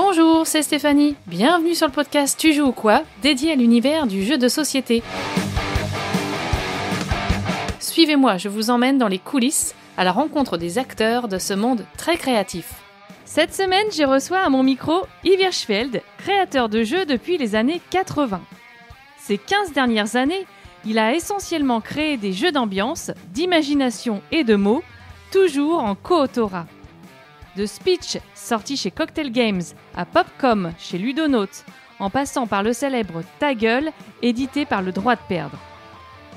Bonjour, c'est Stéphanie. Bienvenue sur le podcast Tu joues ou quoi, dédié à l'univers du jeu de société. Suivez-moi, je vous emmène dans les coulisses, à la rencontre des acteurs de ce monde très créatif. Cette semaine, j'ai reçu à mon micro Yves Hirschfeld, créateur de jeux depuis les années 80. Ces 15 dernières années, il a essentiellement créé des jeux d'ambiance, d'imagination et de mots, toujours en co-autorat. De Speech, sorti chez Cocktail Games, à Popcom, chez Ludonautes, en passant par le célèbre Ta Gueule, édité par Le Droit de Perdre.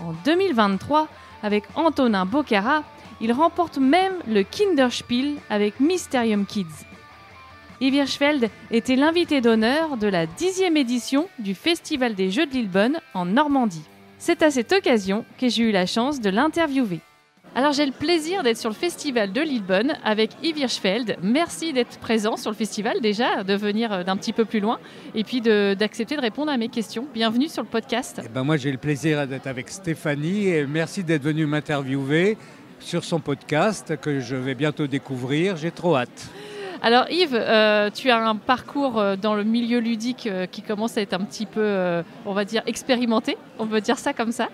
En 2023, avec Antonin Bocara, il remporte même le Kinderspiel avec Mysterium Kids. Yves Hirschfeld était l'invité d'honneur de la 10e édition du Festival des Jeux de Lillebonne en Normandie. C'est à cette occasion que j'ai eu la chance de l'interviewer. Alors j'ai le plaisir d'être sur le Festival de Lillebonne avec Yves Hirschfeld. Merci d'être présent sur le festival déjà, de venir d'un petit peu plus loin et puis d'accepter de répondre à mes questions. Bienvenue sur le podcast. Moi j'ai le plaisir d'être avec Stéphanie et merci d'être venue m'interviewer sur son podcast que je vais bientôt découvrir. J'ai trop hâte. Alors Yves, tu as un parcours dans le milieu ludique qui commence à être un petit peu, on va dire, expérimenté, on peut dire ça comme ça.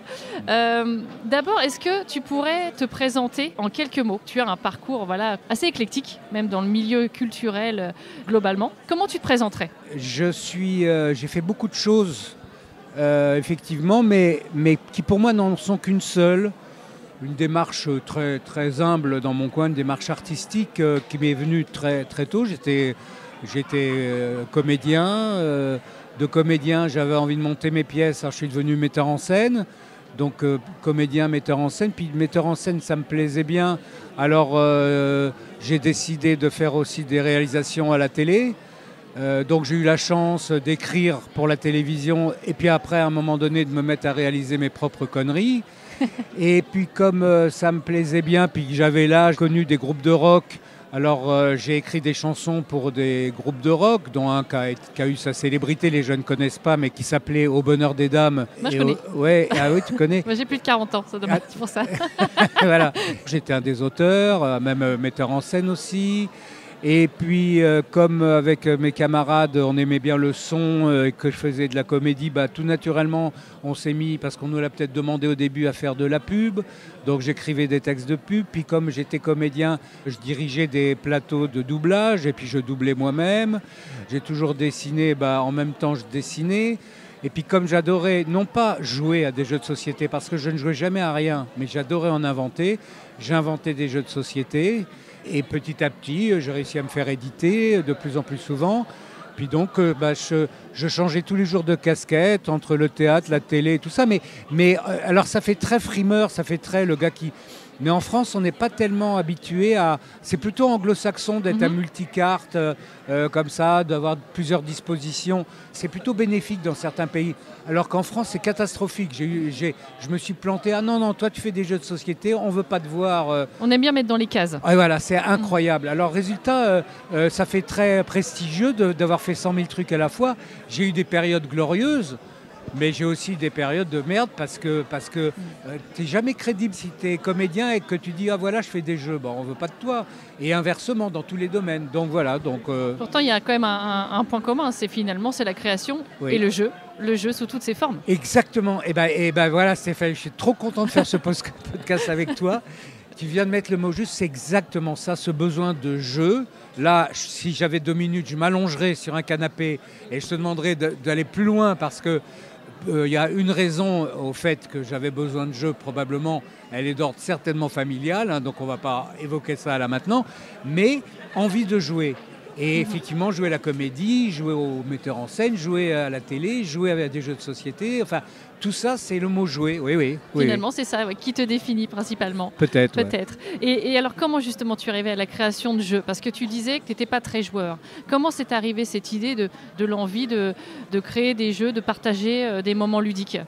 D'abord, est-ce que tu pourrais te présenter en quelques mots ? Tu as un parcours assez éclectique, même dans le milieu culturel globalement. Comment tu te présenterais ? J'ai fait beaucoup de choses, effectivement, mais qui pour moi n'en sont qu'une seule. Une démarche très, très humble dans mon coin, une démarche artistique qui m'est venue très, très tôt. J'étais comédien. De comédien, j'avais envie de monter mes pièces. Alors, je suis devenu metteur en scène. Donc, comédien, metteur en scène. Puis, metteur en scène, ça me plaisait bien. Alors, j'ai décidé de faire aussi des réalisations à la télé. Donc, j'ai eu la chance d'écrire pour la télévision. Et puis après, à un moment donné, de me mettre à réaliser mes propres conneries. Et puis comme ça me plaisait bien, puis que j'avais là connu des groupes de rock, alors j'ai écrit des chansons pour des groupes de rock, dont un qui a eu sa célébrité, les jeunes ne connaissent pas, mais qui s'appelait Au Bonheur des Dames. Moi je connais. Ah oui, tu connais. Moi j'ai plus de 40 ans, ça doit être pour ça. Voilà, j'étais un des auteurs, même metteur en scène aussi. Et puis, comme avec mes camarades, on aimait bien le son et que je faisais de la comédie, tout naturellement, on s'est mis, parce qu'on nous l'a peut-être demandé au début, à faire de la pub. Donc, j'écrivais des textes de pub. Puis, comme j'étais comédien, je dirigeais des plateaux de doublage et puis je doublais moi-même. J'ai toujours dessiné, en même temps, je dessinais. Et puis, comme j'adorais, non pas jouer à des jeux de société, parce que je ne jouais jamais à rien, mais j'adorais en inventer, j'inventais des jeux de société. Et petit à petit, j'ai réussi à me faire éditer de plus en plus souvent. Puis donc, je changeais tous les jours de casquette entre le théâtre, la télé et tout ça. Mais alors, ça fait très frimeur, ça fait très le gars qui... Mais en France, on n'est pas tellement habitué à... C'est plutôt anglo-saxon d'être à multicarte, comme ça, d'avoir plusieurs dispositions. C'est plutôt bénéfique dans certains pays. Alors qu'en France, c'est catastrophique. Je me suis planté. Ah non, toi, tu fais des jeux de société, on ne veut pas te voir. On aime bien mettre dans les cases. Et voilà, c'est incroyable. Alors, résultat, ça fait très prestigieux d'avoir fait 100 000 trucs à la fois. J'ai eu des périodes glorieuses. Mais j'ai aussi des périodes de merde parce que t'es jamais crédible si t'es comédien et que tu dis « Ah voilà, je fais des jeux ». On veut pas de toi. Et inversement, dans tous les domaines. Donc voilà. Pourtant, il y a quand même un point commun. C'est la création et le jeu. Le jeu sous toutes ses formes. Exactement. Et voilà, Stéphane, je suis trop content de faire ce podcast avec toi. Tu viens de mettre le mot juste, c'est exactement ça, ce besoin de jeu. Là, si j'avais 2 minutes, je m'allongerais sur un canapé et je te demanderais d'aller plus loin parce que il y a une raison au fait que j'avais besoin de jeu, probablement, elle est d'ordre certainement familial, donc on ne va pas évoquer ça là maintenant, mais envie de jouer. Et effectivement, jouer à la comédie, jouer au metteur en scène, jouer à la télé, jouer à des jeux de société, enfin, tout ça, c'est le mot jouer, oui. Finalement, c'est ça qui te définit principalement. Peut-être. Ouais. Et alors, comment justement tu es arrivé à la création de jeux ? Parce que tu disais que tu n'étais pas très joueur. Comment c'est arrivé cette idée de l'envie de créer des jeux, de partager des moments ludiques ?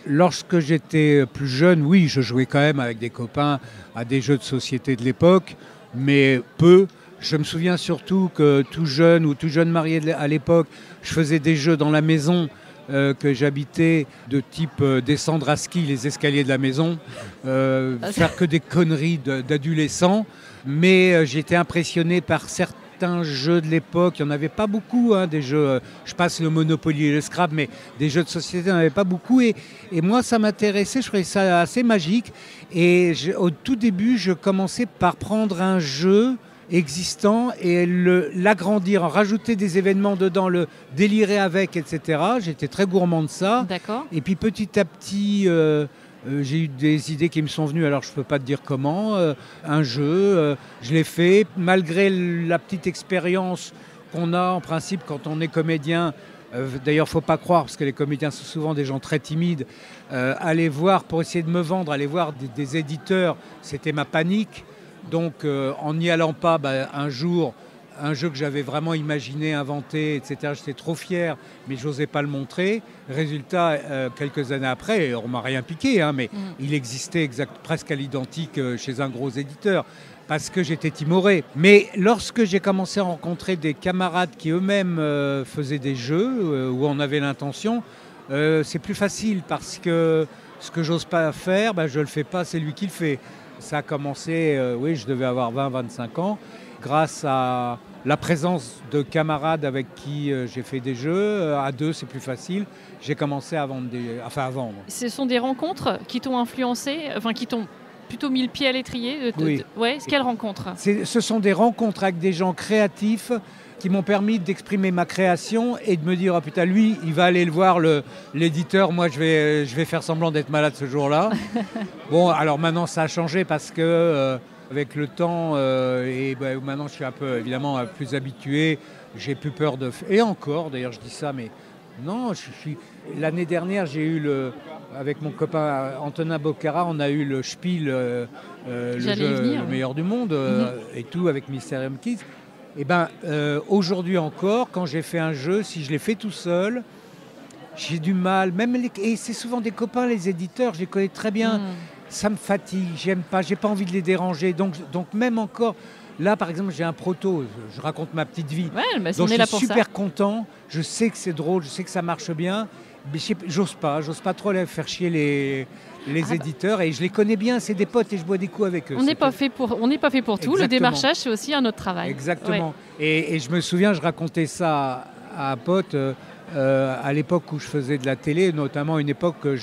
Lorsque j'étais plus jeune, oui, je jouais quand même avec des copains à des jeux de société de l'époque, mais peu. Je me souviens surtout que tout jeune marié à l'époque, je faisais des jeux dans la maison que j'habitais, de type descendre à ski les escaliers de la maison, faire que des conneries d'adolescents. Mais j'ai été impressionné par certains jeux de l'époque. Il n'y en avait pas beaucoup, hein, des jeux, je passe le Monopoly et le Scrabble, mais des jeux de société, il n'y en avait pas beaucoup. Et moi, ça m'intéressait, je trouvais ça assez magique. Et au tout début, je commençais par prendre un jeu existant et l'agrandir, en rajouter des événements dedans, le délirer avec, etc. J'étais très gourmand de ça. D'accord. Et puis petit à petit, j'ai eu des idées qui me sont venues, alors je ne peux pas te dire comment. Un jeu, je l'ai fait, malgré la petite expérience qu'on a en principe quand on est comédien. D'ailleurs, il ne faut pas croire, parce que les comédiens sont souvent des gens très timides. Aller voir, pour essayer de me vendre, aller voir des éditeurs, c'était ma panique. Donc, en n'y allant pas, un jour, un jeu que j'avais vraiment imaginé, inventé, etc., j'étais trop fier, mais je n'osais pas le montrer. Résultat, quelques années après, on ne m'a rien piqué, hein, mais il existait presque à l'identique chez un gros éditeur, parce que j'étais timoré. Mais lorsque j'ai commencé à rencontrer des camarades qui eux-mêmes faisaient des jeux, où on avait l'intention, c'est plus facile, parce que ce que j'ose pas faire, je ne le fais pas, c'est lui qui le fait. Ça a commencé, oui, je devais avoir 20-25 ans, grâce à la présence de camarades avec qui j'ai fait des jeux. À deux, c'est plus facile. J'ai commencé à vendre. À vendre. Ce sont des rencontres qui t'ont influencé, enfin qui t'ont plutôt mis le pied à l'étrier. Oui. Ouais, quelles rencontres? Ce sont des rencontres avec des gens créatifs qui m'ont permis d'exprimer ma création et de me dire, oh putain, lui, il va aller le voir, l'éditeur, moi je vais faire semblant d'être malade ce jour-là. Bon, alors maintenant ça a changé parce que avec le temps, maintenant je suis un peu évidemment plus habitué, j'ai plus peur de... Et encore, d'ailleurs je dis ça, mais non, l'année dernière j'ai eu avec mon copain Antonin Bocara, on a eu le Spiel, le jeu le meilleur du monde, et tout avec Mysterium Kids. Et aujourd'hui encore, quand j'ai fait un jeu, si je l'ai fait tout seul, j'ai du mal. Et c'est souvent des copains, les éditeurs, je les connais très bien. Ça me fatigue, j'aime pas, j'ai pas envie de les déranger. Donc même encore, là par exemple, j'ai un proto, je raconte ma petite vie. Ouais, donc je suis super content, je sais que c'est drôle, je sais que ça marche bien, mais j'ose pas trop les faire chier les éditeurs, et je les connais bien, c'est des potes et je bois des coups avec eux. On n'est pas fait pour tout. Exactement. Le démarchage, c'est aussi un autre travail. Exactement. Ouais. Et je me souviens, je racontais ça à un pote à l'époque où je faisais de la télé, notamment une époque que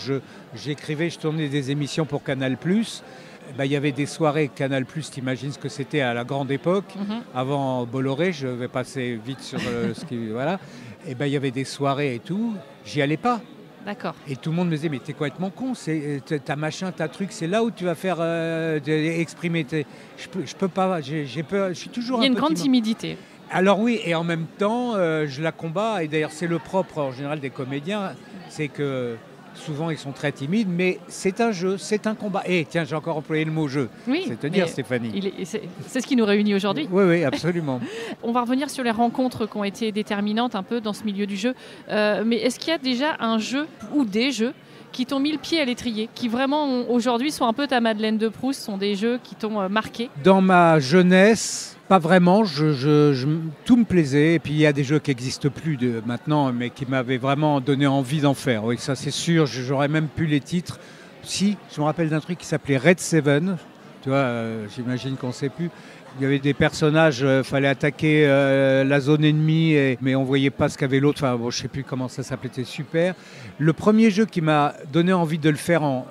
j'écrivais, je tournais des émissions pour Canal+. Il y avait des soirées Canal+, t'imagines ce que c'était à la grande époque, avant Bolloré, je vais passer vite sur ce qui... Voilà. Et il y avait des soirées et tout, j'y allais pas. D'accord. Et tout le monde me disait, mais t'es complètement con, ta machin, ta truc, c'est là où tu vas faire exprimer. Je peux pas, j'ai peur, je suis toujours un peu... Il y a une grande timidité. Alors oui, et en même temps, je la combats, et d'ailleurs c'est le propre en général des comédiens, c'est que souvent ils sont très timides, mais c'est un jeu, c'est un combat. Et tiens, j'ai encore employé le mot jeu, oui, c'est te dire Stéphanie. C'est ce qui nous réunit aujourd'hui. Oui, absolument. On va revenir sur les rencontres qui ont été déterminantes un peu dans ce milieu du jeu. Mais est-ce qu'il y a déjà un jeu ou des jeux qui t'ont mis le pied à l'étrier, qui vraiment aujourd'hui sont un peu ta Madeleine de Proust, sont des jeux qui t'ont marqué? Dans ma jeunesse, pas vraiment, tout me plaisait, et puis il y a des jeux qui n'existent plus maintenant, mais qui m'avaient vraiment donné envie d'en faire, oui, ça c'est sûr, j'aurais même pu les titres. Si, je me rappelle d'un truc qui s'appelait Red Seven, tu vois, j'imagine qu'on ne sait plus. Il y avait des personnages, il fallait attaquer la zone ennemie, mais on ne voyait pas ce qu'avait l'autre. Enfin, je ne sais plus comment ça s'appelait, c'était super. Le premier jeu qui m'a donné envie de le faire en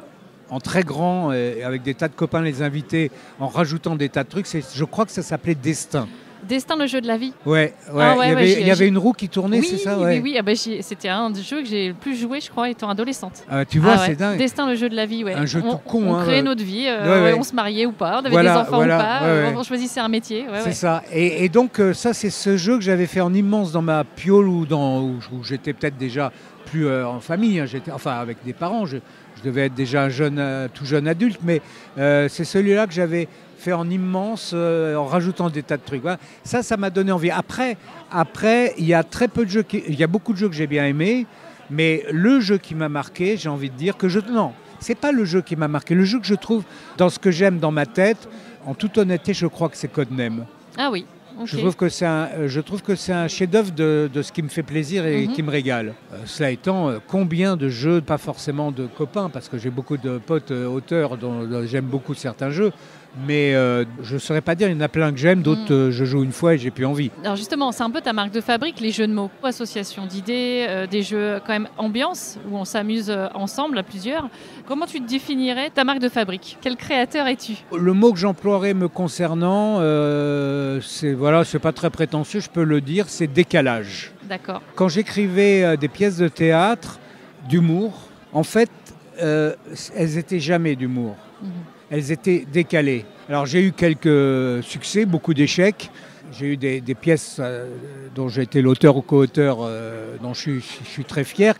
très grand, avec des tas de copains, les invités, en rajoutant des tas de trucs, je crois que ça s'appelait Destin. Destin, le jeu de la vie. Ouais. Il y avait une roue qui tournait, oui, c'est ça, ouais. Oui. C'était un des jeux que j'ai le plus joué, je crois, étant adolescente. Tu vois, c'est dingue. Destin, le jeu de la vie, ouais. Un jeu tout con. On créait notre vie, on se mariait ou pas, on avait des enfants ou pas, on choisissait un métier. C'est ça. Et donc, ça, c'est ce jeu que j'avais fait en immense dans ma piole, où j'étais peut-être déjà plus en famille, hein, avec des parents. Je devais être déjà un tout jeune adulte, mais c'est celui-là que j'avais fait en immense, en rajoutant des tas de trucs. Voilà. Ça m'a donné envie. Après, il y a très peu de jeux, il y a beaucoup de jeux que j'ai bien aimés, mais le jeu qui m'a marqué, j'ai envie de dire non, c'est pas le jeu qui m'a marqué. Le jeu que je trouve dans ce que j'aime dans ma tête, en toute honnêteté, je crois que c'est Codename. Ah oui. Okay. Je trouve que c'est un chef-d'œuvre de ce qui me fait plaisir et qui me régale. Cela étant, combien de jeux, pas forcément de copains, parce que j'ai beaucoup de potes auteurs dont j'aime beaucoup certains jeux, Mais je ne saurais pas dire, il y en a plein que j'aime, d'autres je joue une fois et j'ai plus envie. Alors justement, c'est un peu ta marque de fabrique, les jeux de mots. Association d'idées, des jeux quand même ambiance, où on s'amuse ensemble à plusieurs. Comment tu te définirais ta marque de fabrique? Quel créateur es-tu? Le mot que j'emploierais me concernant, c'est pas très prétentieux, je peux le dire, c'est décalage. D'accord. Quand j'écrivais des pièces de théâtre, d'humour, en fait, elles n'étaient jamais d'humour. Elles étaient décalées. Alors j'ai eu quelques succès, beaucoup d'échecs. J'ai eu des pièces dont j'ai été l'auteur ou co-auteur, dont je suis très fier.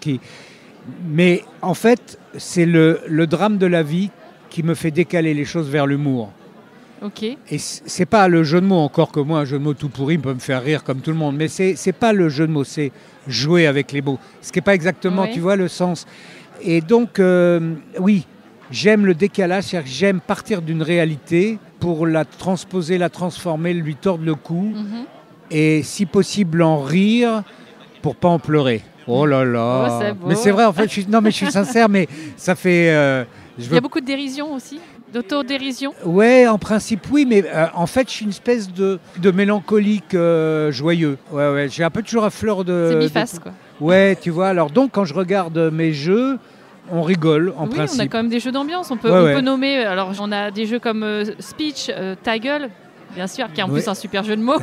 Mais en fait, c'est le drame de la vie qui me fait décaler les choses vers l'humour. Ok. Et c'est pas le jeu de mots, encore que moi, un jeu de mots tout pourri peut me faire rire comme tout le monde. Mais c'est pas le jeu de mots, c'est jouer avec les mots. Ce qui n'est pas exactement, tu vois, le sens. Et donc, oui. J'aime le décalage, c'est-à-dire que j'aime partir d'une réalité pour la transposer, la transformer, lui tordre le cou et si possible en rire pour pas en pleurer. Oh là là. Oh, c'est beau. Mais c'est vrai, en fait, je suis sincère, mais ça fait... Il y a beaucoup de dérision aussi, d'autodérision. Ouais, en principe oui, mais en fait je suis une espèce de mélancolique joyeux. Ouais, j'ai un peu toujours à fleur de... C'est biface quoi. Ouais, tu vois, alors donc quand je regarde mes jeux, on rigole en principe. Oui, on a quand même des jeux d'ambiance. On peut nommer. Alors, on a des jeux comme Speech, Ta gueule, bien sûr, qui est en plus un super jeu de mots.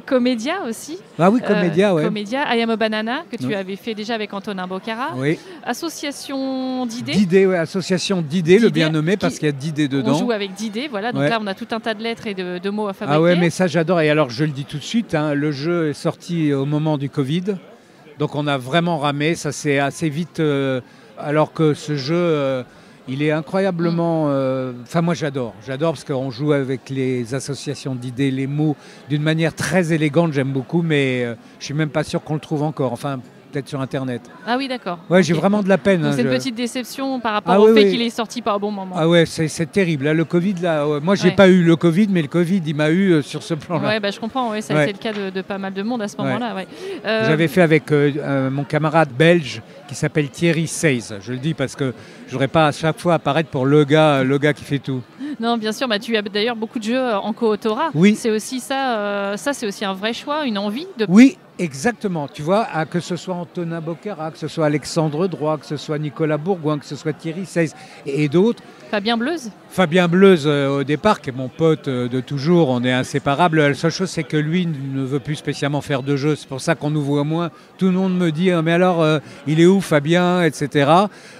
Comédia aussi. Ah oui, Comédia, Comédia, I Am a Banana, que tu avais fait déjà avec Antonin Bocara. Oui. Association d'idées. Association d'idées, le bien nommé, parce qu'il y a d'idées dedans. On joue avec d'idées, voilà. Donc là, on a tout un tas de lettres et de mots à fabriquer. Ah ouais, mais ça, j'adore. Et alors, je le dis tout de suite, le jeu est sorti au moment du Covid. Donc, on a vraiment ramé. Ça s'est assez vite... alors que ce jeu, il est incroyablement... Enfin, moi, j'adore parce qu'on joue avec les associations d'idées, les mots, d'une manière très élégante, j'aime beaucoup, mais je ne suis même pas sûr qu'on le trouve encore. Enfin, peut-être sur Internet. Ah oui, d'accord. Ouais, j'ai vraiment de la peine. Donc c'est une petite déception par rapport au fait qu'il est sorti pas au bon moment. Ah ouais, c'est terrible. Là, le Covid, moi, j'ai pas eu le Covid, mais le Covid, il m'a eu sur ce plan-là. Ouais, je comprends. Ouais, ça a été le cas de pas mal de monde à ce moment-là. Ouais. J'avais fait avec mon camarade belge qui s'appelle Thierry Seyss. Je le dis parce que je voudrais pas à chaque fois apparaître pour le gars qui fait tout. Non, bien sûr. Tu as d'ailleurs beaucoup de jeux en co-autorat. Oui. C'est aussi ça. Ça, c'est aussi un vrai choix, une envie de. Oui. Exactement, tu vois, que ce soit Antonin Bocara, que ce soit Alexandre Droit, que ce soit Nicolas Bourgoin, que ce soit Thierry Seyss et d'autres. Fabien Bleuze au départ, qui est mon pote de toujours, on est inséparables. La seule chose, c'est que lui ne veut plus spécialement faire de jeux, c'est pour ça qu'on nous voit moins. Tout le monde me dit, mais alors, il est où Fabien, etc.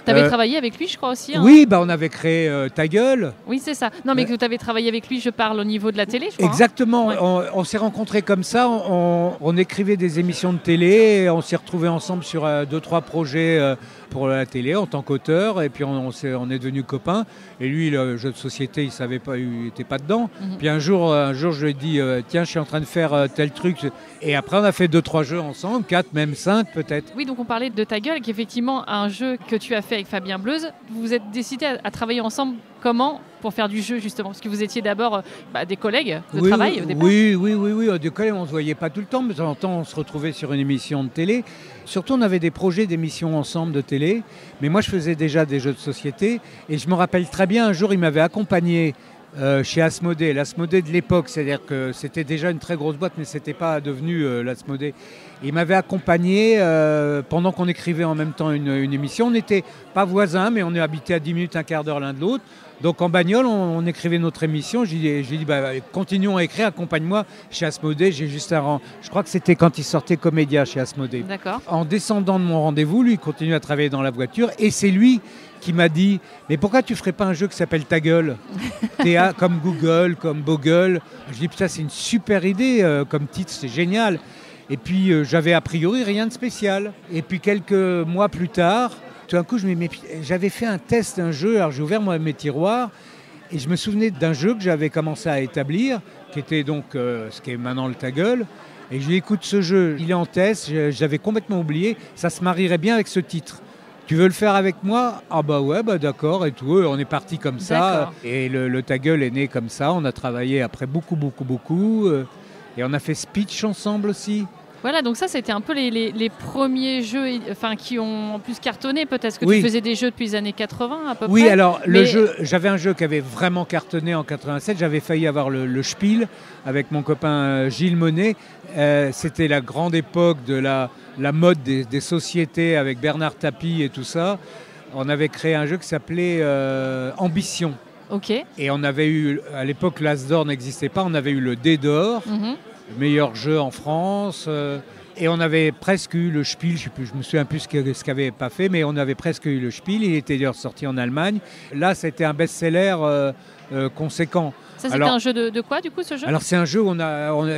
Tu avais travaillé avec lui, je crois aussi. Oui, on avait créé Ta gueule. Oui, c'est ça. Non, mais que tu avais travaillé avec lui, je parle au niveau de la télé, je crois. Exactement, on s'est rencontrés comme ça, on écrivait des émissions de télé, et on s'est retrouvés ensemble sur 2-3 projets pour la télé en tant qu'auteur, et puis on est devenus copains. Et lui, le jeu de société, il savait pas, il était pas dedans. Puis un jour, je lui ai dit, tiens, je suis en train de faire tel truc. Et après, on a fait 2-3 jeux ensemble, 4, même 5 peut-être. Oui, donc on parlait de Ta gueule, qui est effectivement un jeu que tu as fait avec Fabien Bleuze. Vous vous êtes décidés à travailler ensemble comment pour faire du jeu, justement? Parce que vous étiez d'abord des collègues de travail au départ. Oui, des collègues, on ne se voyait pas tout le temps, mais de temps en temps, on se retrouvait sur une émission de télé. Surtout, on avait des projets d'émissions ensemble de télé. Mais moi, je faisais déjà des jeux de société. Et je me rappelle très bien, un jour, il m'avait accompagné chez Asmodée. L'Asmodée de l'époque, c'est-à-dire que c'était déjà une très grosse boîte, mais ce n'était pas devenu l'Asmodée. Il m'avait accompagné pendant qu'on écrivait en même temps une émission. On n'était pas voisins, mais on est habités à 10 minutes, un quart d'heure l'un de l'autre. Donc en bagnole, on écrivait notre émission. J'ai dit, continuons à écrire, accompagne-moi chez Asmodée. J'ai juste un rang. Je crois que c'était quand il sortait Comédia chez Asmodée. D'accord. En descendant de mon rendez-vous, lui, il continue à travailler dans la voiture. Et c'est lui qui m'a dit, mais pourquoi tu ne ferais pas un jeu qui s'appelle Ta gueule? Comme Google, comme Bogle. Je dis, putain, c'est une super idée comme titre, c'est génial. Et puis j'avais a priori rien de spécial. Et puis quelques mois plus tard, tout d'un coup, j'avais fait un test d'un jeu. Alors j'ai ouvert mes tiroirs et je me souvenais d'un jeu que j'avais commencé à établir, qui était donc ce qui est maintenant le Ta gueule. Et je lui ai dit, écoute, ce jeu, il est en test, j'avais complètement oublié, ça se marierait bien avec ce titre. Tu veux le faire avec moi? Ah ouais, d'accord, et tout. On est parti comme ça. Et le Ta gueule est né comme ça. On a travaillé après beaucoup. Et on a fait Speech ensemble aussi. Voilà, donc ça, c'était un peu les premiers jeux qui ont en plus cartonné. Peut-être que Oui. tu faisais des jeux depuis les années 80 à peu près. Oui, alors Mais- j'avais un jeu qui avait vraiment cartonné en 87. J'avais failli avoir le Spiel avec mon copain Gilles Monet. C'était la grande époque de la mode des sociétés avec Bernard Tapie et tout ça. On avait créé un jeu qui s'appelait Ambition. Ok. Et on avait eu, à l'époque, l'As d'or n'existait pas. On avait eu le D d'or, Mhm. le meilleur jeu en France. Et on avait presque eu le Spiel, je me souviens plus ce qu'avait pas fait, mais on avait presque eu le Spiel. Il était d'ailleurs sorti en Allemagne. Là, c'était un best-seller conséquent. Ça, c'était Alors- un jeu de quoi, du coup, ce jeu? Alors, c'est un jeu où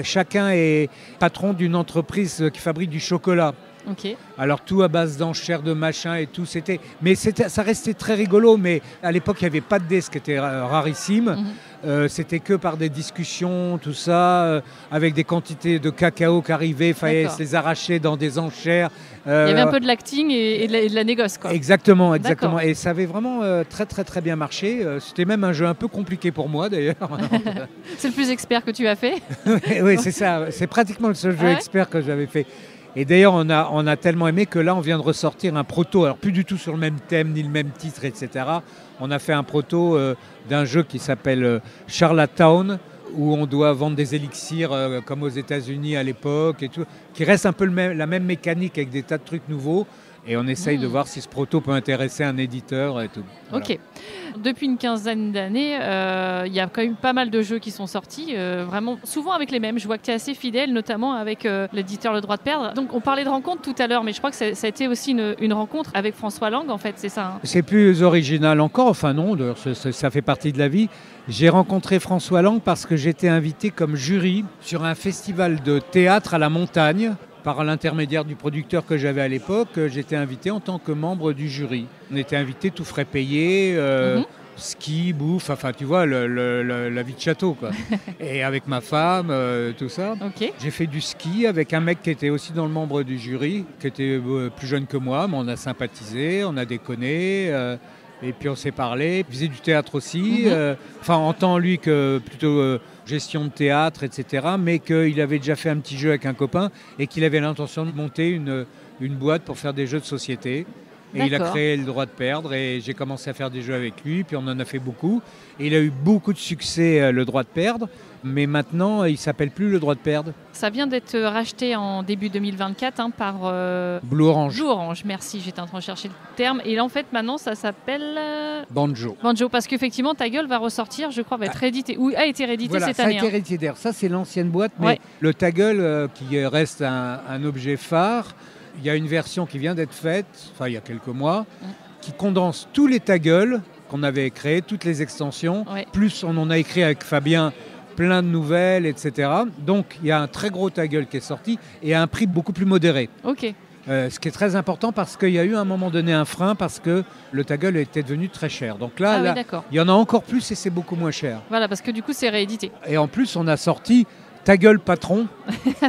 chacun est patron d'une entreprise qui fabrique du chocolat. Ok. Alors tout à base d'enchères, de machin et tout, ça restait très rigolo, mais à l'époque il n'y avait pas de dés, ce qui était rarissime. Mhm. C'était que par des discussions, tout ça, avec des quantités de cacao qui arrivaient, il fallait D'accord. se les arracher dans des enchères. Il y avait un peu de l'acting et de la négoce, quoi. Exactement. D'accord. Et ça avait vraiment très très très bien marché. C'était même un jeu un peu compliqué pour moi d'ailleurs. C'est le plus expert que tu as fait. Oui, c'est ça. C'est pratiquement le seul jeu Ah ouais expert que j'avais fait. Et d'ailleurs, on a tellement aimé que là, on vient de ressortir un proto. Alors, plus du tout sur le même thème, ni le même titre, etc. On a fait un proto d'un jeu qui s'appelle Charlottetown, où on doit vendre des élixirs comme aux États-Unis à l'époque, et tout, qui reste un peu la même mécanique avec des tas de trucs nouveaux. Et on essaye de voir si ce proto peut intéresser un éditeur et tout. Voilà. Ok. Depuis une quinzaine d'années, il y a quand même pas mal de jeux qui sont sortis, vraiment souvent avec les mêmes. Je vois que tu es assez fidèle, notamment avec l'éditeur Le Droit de Perdre. Donc on parlait de rencontre tout à l'heure, mais je crois que ça a été aussi une rencontre avec François Lang, en fait, c'est ça, hein? C'est plus original encore, enfin non, d'ailleurs, ça fait partie de la vie. J'ai rencontré François Lang parce que j'étais invité comme jury sur un festival de théâtre à la montagne. Par l'intermédiaire du producteur que j'avais à l'époque, j'étais invité en tant que membre du jury. On était invité, tout frais payé, ski, bouffe, enfin tu vois, la vie de château, quoi. Et avec ma femme, tout ça. Ok. J'ai fait du ski avec un mec qui était aussi dans le membre du jury, qui était plus jeune que moi, mais on a sympathisé, on a déconné. Et puis on s'est parlé, il faisait du théâtre aussi, en tant lui que plutôt gestion de théâtre, etc. Mais qu'il avait déjà fait un petit jeu avec un copain et qu'il avait l'intention de monter une boîte pour faire des jeux de société. Et il a D'accord. créé Le Droit de Perdre et j'ai commencé à faire des jeux avec lui, puis on en a fait beaucoup. Et il a eu beaucoup de succès, Le Droit de Perdre, mais maintenant il ne s'appelle plus Le Droit de Perdre. Ça vient d'être racheté en début 2024 par Blue Orange, Blue Orange. Merci, j'étais en train de chercher le terme. Et là, en fait, maintenant, ça s'appelle Banjo. Banjo, parce qu'effectivement, Ta Gueule va ressortir, je crois, va être réédité, ou a été réédité Voilà, cette ça a année. été hein. réédité d'ailleurs. Ça, c'est l'ancienne boîte, mais Ouais. le Ta Gueule, qui reste un objet phare, il y a une version qui vient d'être faite, il y a quelques mois, qui condense tous les Ta Gueule qu'on avait créés, toutes les extensions, Ouais. plus on en a écrit avec Fabien plein de nouvelles, etc. Donc, il y a un très gros Ta Gueule qui est sorti et à un prix beaucoup plus modéré. Ok. Ce qui est très important parce qu'il y a eu à un moment donné un frein parce que le Ta Gueule était devenu très cher. Donc là, Ah oui, là, d'accord. il y en a encore plus et c'est beaucoup moins cher. Voilà, parce que du coup, c'est réédité. Et en plus, on a sorti Ta Gueule Patron.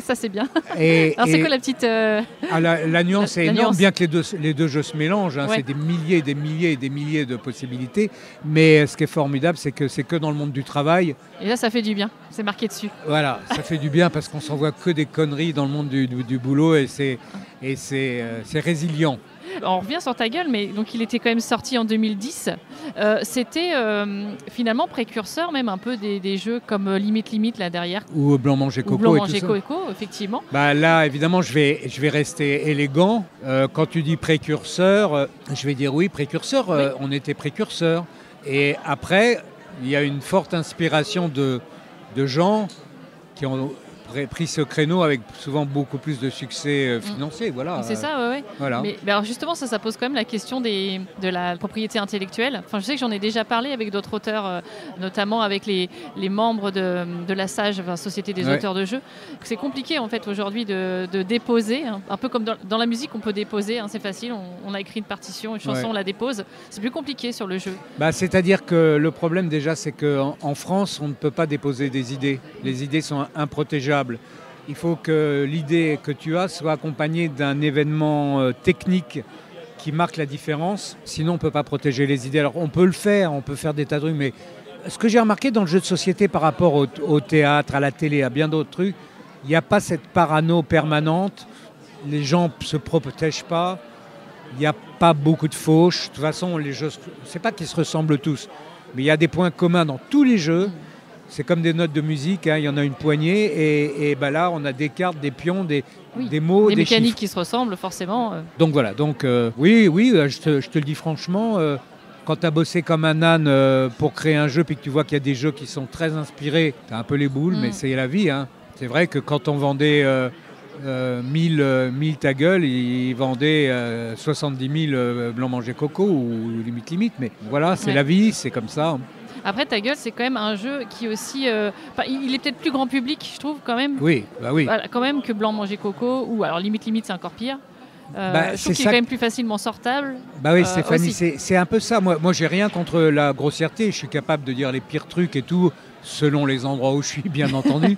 Ça, c'est bien. Et, Alors, c'est et- quoi la petite... la nuance la est énorme, nuance. bien que les deux jeux se mélangent. Ouais. C'est des milliers et des milliers et des milliers de possibilités. Mais ce qui est formidable, c'est que c'est que dans le monde du travail. Et là, ça fait du bien. C'est marqué dessus. Voilà, ça fait du bien parce qu'on s'envoie que des conneries dans le monde du boulot et c'est résilient. On revient sur Ta Gueule, mais donc il était quand même sorti en 2010. C'était finalement précurseur même un peu des jeux comme Limite là derrière. Ou Blanc Manger Ou Coco Blanc et Manger tout ça. Coco, effectivement. Bah là, évidemment, je vais rester élégant. Quand tu dis précurseur, je vais dire oui, précurseur. Oui. On était précurseur. Et après, il y a une forte inspiration de gens qui ont pris ce créneau avec souvent beaucoup plus de succès financier. Voilà. C'est ça, ouais. Voilà. Mais alors justement, ça pose quand même la question de la propriété intellectuelle. Enfin, je sais que j'en ai déjà parlé avec d'autres auteurs, notamment avec les membres de la SAGE, Société des Ouais. auteurs de jeux. C'est compliqué en fait aujourd'hui de déposer, hein. Un peu comme dans la musique, on peut déposer, hein, c'est facile. On a écrit une partition, une chanson, Ouais. on la dépose. C'est plus compliqué sur le jeu. Bah, c'est-à-dire que le problème déjà, c'est qu'en France, on ne peut pas déposer des idées. Les idées sont improtégeables. Il faut que l'idée que tu as soit accompagnée d'un événement technique qui marque la différence. Sinon, on ne peut pas protéger les idées. Alors, on peut le faire, on peut faire des tas de trucs, mais ce que j'ai remarqué dans le jeu de société par rapport au théâtre, à la télé, à bien d'autres trucs, il n'y a pas cette parano permanente. Les gens ne se protègent pas. Il n'y a pas beaucoup de fauches. De toute façon, les jeux, c'est pas qu'ils se ressemblent tous, mais il y a des points communs dans tous les jeux. C'est comme des notes de musique, hein, il y en a une poignée, et ben là, on a des cartes, des pions, des mots, des des mécaniques chiffres. qui se ressemblent forcément. Donc voilà, oui, je te le dis franchement, quand tu as bossé comme un âne pour créer un jeu, puis que tu vois qu'il y a des jeux qui sont très inspirés, tu as un peu les boules, mais c'est la vie. Hein. C'est vrai que quand on vendait 1000 ta gueule, ils vendaient 70 000 blanc manger coco, ou limite, mais voilà, c'est la vie, c'est comme ça. Après, ta gueule, c'est quand même un jeu qui aussi... il est peut-être plus grand public, je trouve, quand même. Oui, bah oui. Voilà, quand même que Blanc Manger Coco, ou alors limite, c'est encore pire. Je trouve qu'il est quand même plus facilement sortable. Bah oui, Stéphanie, c'est un peu ça. Moi, j'ai rien contre la grossièreté. Je suis capable de dire les pires trucs et tout, selon les endroits où je suis, bien entendu.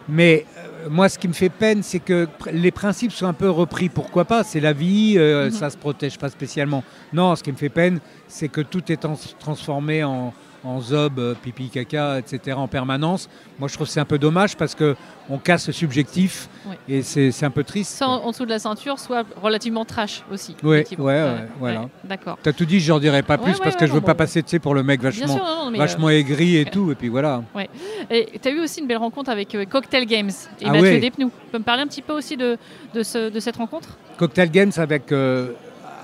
Mais moi, ce qui me fait peine, c'est que les principes sont un peu repris. Pourquoi pas? C'est la vie, ça se protège pas spécialement. Non, ce qui me fait peine, c'est que tout est transformé en zob, pipi, caca, etc. en permanence. Moi, je trouve que c'est un peu dommage parce qu'on casse le subjectif et c'est un peu triste. Soit en dessous de la ceinture, soit relativement trash aussi. Oui, voilà. D'accord. T'as tout dit, je n'en dirai pas plus parce que je veux pas passer pour le mec vachement aigri et tout. Et puis voilà. Ouais. Et tu as eu aussi une belle rencontre avec Cocktail Games et Mathieu Despnous. Tu peux me parler un petit peu aussi de cette rencontre? Cocktail Games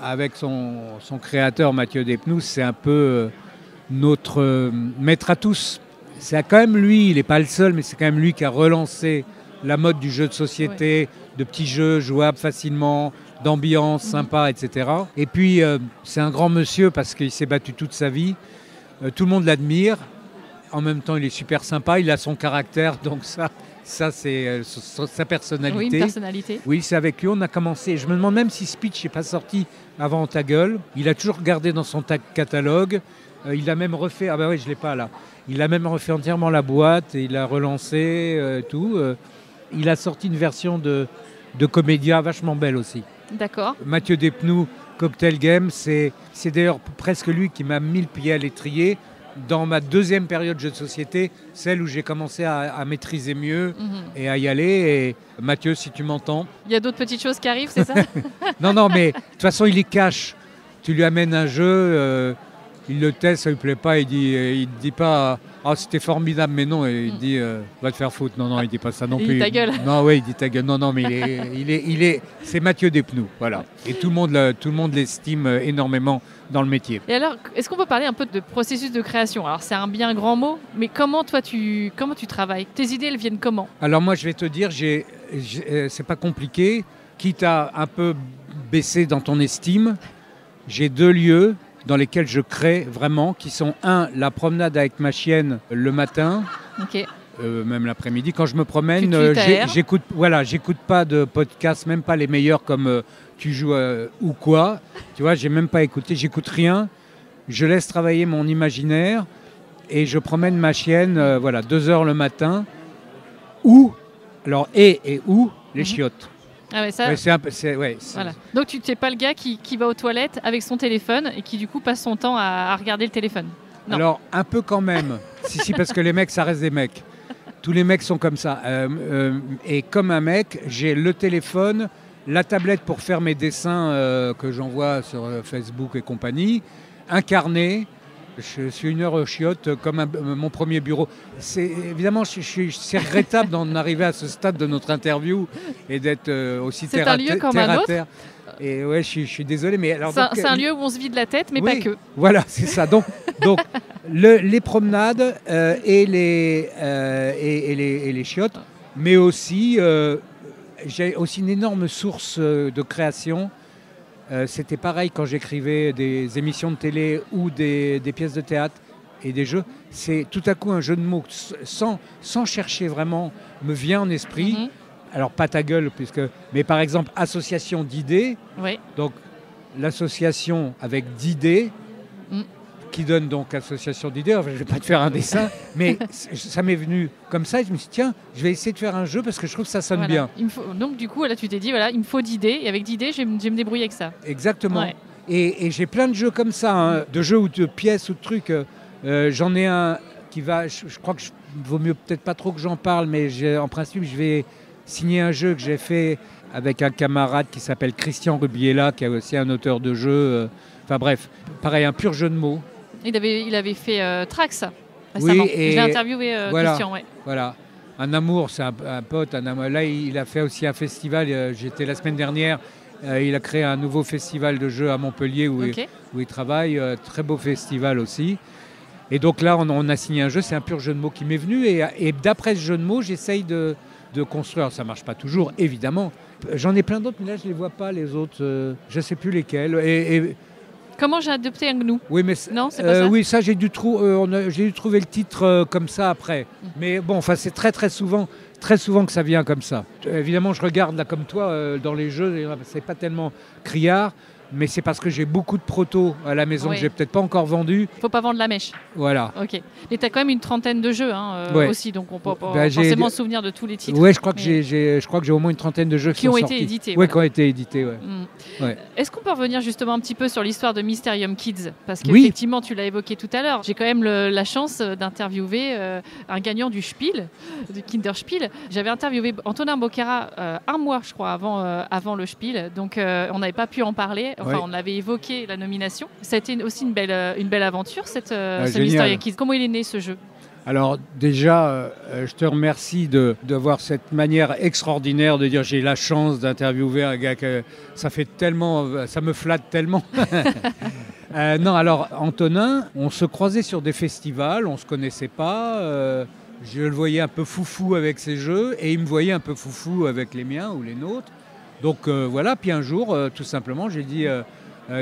avec son créateur Mathieu Despnous, c'est un peu... notre maître à tous. C'est quand même lui, il n'est pas le seul, mais c'est quand même lui qui a relancé la mode du jeu de société, de petits jeux jouables facilement, d'ambiance sympa, etc. Et puis, c'est un grand monsieur parce qu'il s'est battu toute sa vie. Tout le monde l'admire. En même temps, il est super sympa, il a son caractère, donc ça c'est sa personnalité. Oui, une personnalité. Oui, c'est avec lui on a commencé. Je me demande même si Speech n'est pas sorti avant Ta Gueule. Il a toujours gardé dans son catalogue. Il a même refait, ah bah oui, je l'ai pas là. Il a même refait entièrement la boîte et il a relancé tout. Il a sorti une version de Comédia vachement belle aussi. D'accord. Mathieu Despnous, Cocktail Game, c'est d'ailleurs presque lui qui m'a mis le pied à l'étrier dans ma deuxième période de jeu de société, celle où j'ai commencé à maîtriser mieux et à y aller. Et Mathieu, si tu m'entends. Il y a d'autres petites choses qui arrivent, c'est ça? Non, mais de toute façon, il les cache. Tu lui amènes un jeu... il le teste, ça lui plaît pas, il dit pas c'était formidable, mais non, il dit va te faire foutre. Non, il dit pas ça non plus. Il dit ta gueule. Non, oui, il dit ta gueule. Non, mais c'est Mathieu Despnous, voilà. Et tout le monde l'estime énormément dans le métier. Et alors, est-ce qu'on peut parler un peu de processus de création? Alors, c'est un bien grand mot, mais comment tu travailles? Tes idées, elles viennent comment? Alors moi, je vais te dire, c'est pas compliqué. Quitte à un peu baisser dans ton estime, j'ai 2 lieux dans lesquels je crée vraiment, qui sont la promenade avec ma chienne le matin, même l'après-midi. Quand je me promène, j'écoute pas de podcast, même pas les meilleurs comme Tu joues ou quoi. Tu vois, j'ai même pas écouté, j'écoute rien. Je laisse travailler mon imaginaire et je promène ma chienne, 2 heures le matin. Où les chiottes. Ah ouais, ça... Voilà. Donc tu n'es pas le gars qui va aux toilettes avec son téléphone et qui du coup passe son temps à regarder le téléphone. Non. Alors un peu quand même. si, parce que les mecs, ça reste des mecs. Tous les mecs sont comme ça. Et comme un mec, j'ai le téléphone, la tablette pour faire mes dessins que j'envoie sur Facebook et compagnie, un carnet. Je suis 1 heure aux chiottes comme mon premier bureau. Évidemment, c'est regrettable d'en arriver à ce stade de notre interview et d'être aussi terre à terre. Et ouais, je suis désolé, mais alors c'est un lieu où on se vide la tête, mais pas que. Voilà, c'est ça. Donc les promenades et les chiottes, mais aussi j'ai aussi une énorme source de création. C'était pareil quand j'écrivais des émissions de télé ou des pièces de théâtre et des jeux. C'est tout à coup un jeu de mots sans chercher vraiment me vient en esprit. Alors pas Ta Gueule, mais par exemple association d'idées. Oui. Donc l'association avec d'idées qui donne donc association d'idées. Enfin, je ne vais pas te faire un dessin, mais ça m'est venu comme ça et je me suis dit tiens, je vais essayer de faire un jeu parce que je trouve que ça sonne bien. Donc du coup, là tu t'es dit il me faut d'idées et avec d'idées, je vais me débrouiller avec ça. Exactement. Ouais. Et j'ai plein de jeux comme ça, de jeux ou de pièces ou de trucs. J'en ai un qui va, je crois que vaut mieux peut-être pas trop que j'en parle, mais en principe je vais signé un jeu que j'ai fait avec un camarade qui s'appelle Christian Rubiela, qui est aussi un auteur de jeu. Enfin bref, pareil, un pur jeu de mots. Il avait fait Trax récemment. Oui, et j'ai interviewé voilà, Christian. Ouais. Voilà. Un amour, c'est un pote. Un amour. Là, il a fait aussi un festival. J'étais la semaine dernière. Il a créé un nouveau festival de jeux à Montpellier où il travaille. Très beau festival aussi. Et donc là, on a signé un jeu. C'est un pur jeu de mots qui m'est venu. Et d'après ce jeu de mots, j'essaye de construire. Ça ne marche pas toujours, évidemment. J'en ai plein d'autres, mais là, je ne les vois pas, les autres. Je ne sais plus lesquels. Comment j'ai adopté un gnou? Oui, mais non, c'est pas ça. Oui, ça, j'ai dû trouver le titre comme ça après. Mais bon, enfin, c'est très souvent que ça vient comme ça. Évidemment, je regarde là comme toi dans les jeux, c'est pas tellement criard, mais c'est parce que j'ai beaucoup de protos à la maison que j'ai peut-être pas encore vendu. Faut pas vendre la mèche. Voilà. Ok. Et tu as quand même une trentaine de jeux aussi, donc on peut pas forcément se souvenir de tous les titres. Oui, je crois que j'ai au moins une trentaine de jeux qui ont été édités. Oui, qui ont été édités. Ouais. Ouais. Est-ce qu'on peut revenir justement un petit peu sur l'histoire de Mysterium Kids? Parce qu'effectivement, tu l'as évoqué tout à l'heure. J'ai quand même la chance d'interviewer un gagnant du Spiel, du Kinderspiel. J'avais interviewé Antonin Bocara un mois, je crois, avant le Spiel. Donc, on n'avait pas pu en parler. Enfin, on avait évoqué la nomination. Ça a été aussi une belle aventure, ce Mysterium Kids. Comment il est né, ce jeu? Alors déjà, je te remercie d'avoir cette manière extraordinaire de dire j'ai la chance d'interviewer un gars que ça me flatte tellement. Non, alors Antonin, on se croisait sur des festivals, on ne se connaissait pas. Je le voyais un peu foufou avec ses jeux et il me voyait un peu foufou avec les miens ou les nôtres. Donc voilà, puis un jour, tout simplement, j'ai dit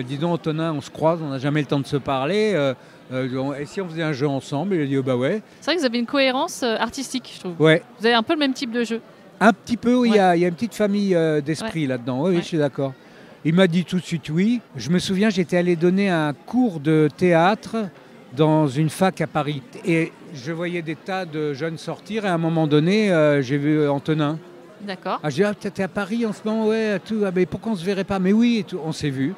dis donc Antonin, on se croise, on n'a jamais le temps de se parler. Et si on faisait un jeu ensemble? Il a dit bah ouais. C'est vrai que vous avez une cohérence artistique, je trouve. Ouais. Vous avez un peu le même type de jeu. Un petit peu, oui, il y a une petite famille d'esprit là-dedans. Oui, je suis d'accord. Il m'a dit tout de suite oui. Je me souviens, j'étais allé donner un cours de théâtre dans une fac à Paris. Et je voyais des tas de jeunes sortir. Et à un moment donné, j'ai vu Antonin. D'accord. J'ai dit, t'es à Paris en ce moment? Ouais, tout. Mais pourquoi on ne se verrait pas? Mais oui, et tout. On s'est vus.